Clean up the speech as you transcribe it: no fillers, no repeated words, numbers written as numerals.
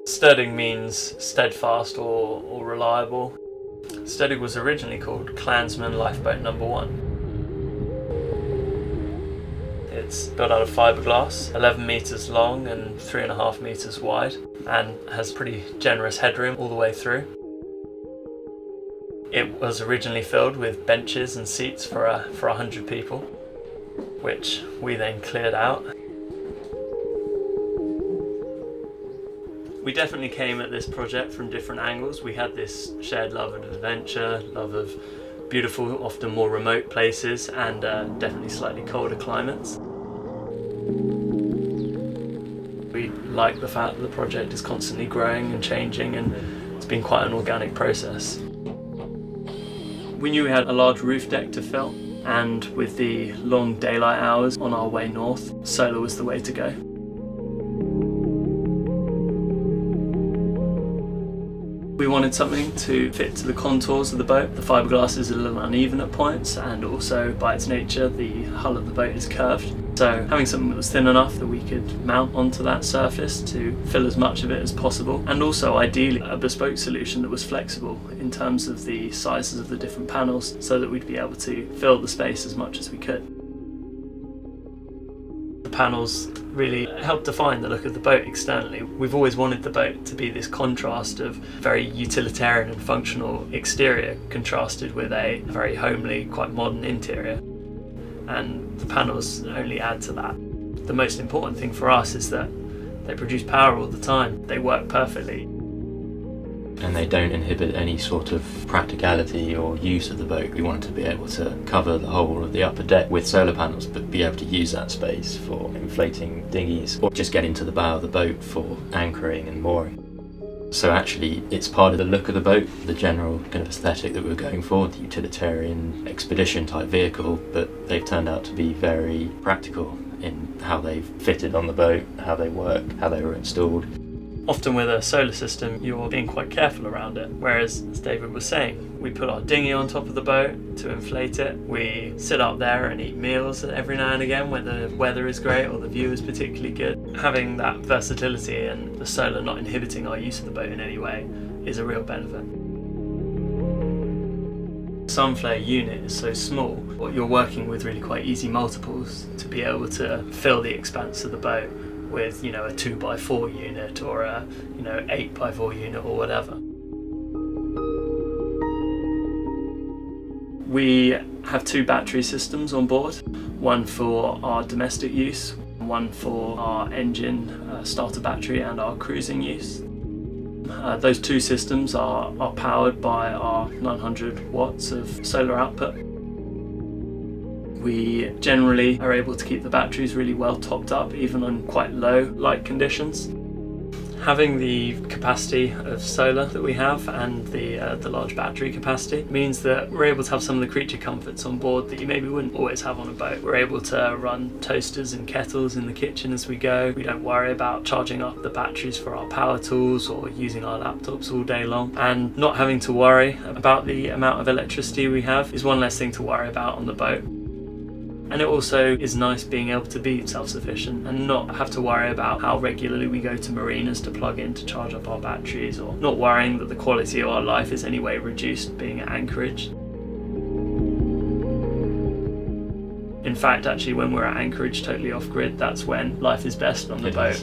Stødig means steadfast or reliable. Stødig was originally called Clansman Lifeboat No. 1. It's built out of fiberglass, 11 meters long and 3.5 meters wide, and has pretty generous headroom all the way through. It was originally filled with benches and seats for 100 people, which we then cleared out. We definitely came at this project from different angles. We had this shared love of adventure, love of beautiful, often more remote places, and definitely slightly colder climates. We like the fact that the project is constantly growing and changing, and it's been quite an organic process. We knew we had a large roof deck to fill, and with the long daylight hours on our way north, solar was the way to go. We wanted something to fit to the contours of the boat. The fiberglass is a little uneven at points, and also by its nature the hull of the boat is curved. So having something that was thin enough that we could mount onto that surface to fill as much of it as possible, and also ideally a bespoke solution that was flexible in terms of the sizes of the different panels, so that we'd be able to fill the space as much as we could. The panels really help define the look of the boat externally. We've always wanted the boat to be this contrast of very utilitarian and functional exterior contrasted with a very homely, quite modern interior. And the panels only add to that. The most important thing for us is that they produce power all the time. They work perfectly. And they don't inhibit any sort of practicality or use of the boat. We wanted to be able to cover the whole of the upper deck with solar panels, but be able to use that space for inflating dinghies or just getting to the bow of the boat for anchoring and mooring. So actually it's part of the look of the boat, the general kind of aesthetic that we were going for, the utilitarian expedition type vehicle, but they've turned out to be very practical in how they've fitted on the boat, how they work, how they were installed. Often with a solar system you're being quite careful around it, whereas, as David was saying, we put our dinghy on top of the boat to inflate it. We sit up there and eat meals every now and again when the weather is great or the view is particularly good. Having that versatility and the solar not inhibiting our use of the boat in any way is a real benefit. Sunflare unit is so small, you're working with really quite easy multiples to be able to fill the expanse of the boat with, you know, a 2x4 unit or a, 8x4 unit or whatever. We have 2 battery systems on board, one for our domestic use, one for our engine starter battery and our cruising use. Those 2 systems are powered by our 900 watts of solar output. We generally are able to keep the batteries really well topped up, even on quite low light conditions. Having the capacity of solar that we have and the large battery capacity means that we're able to have some of the creature comforts on board that you maybe wouldn't always have on a boat. We're able to run toasters and kettles in the kitchen as we go. We don't worry about charging up the batteries for our power tools or using our laptops all day long. And not having to worry about the amount of electricity we have is one less thing to worry about on the boat. And it also is nice being able to be self-sufficient and not have to worry about how regularly we go to marinas to plug in to charge up our batteries, or not worrying that the quality of our life is anyway reduced being at anchorage. In fact, actually, when we're at anchorage totally off-grid, that's when life is best on the boat.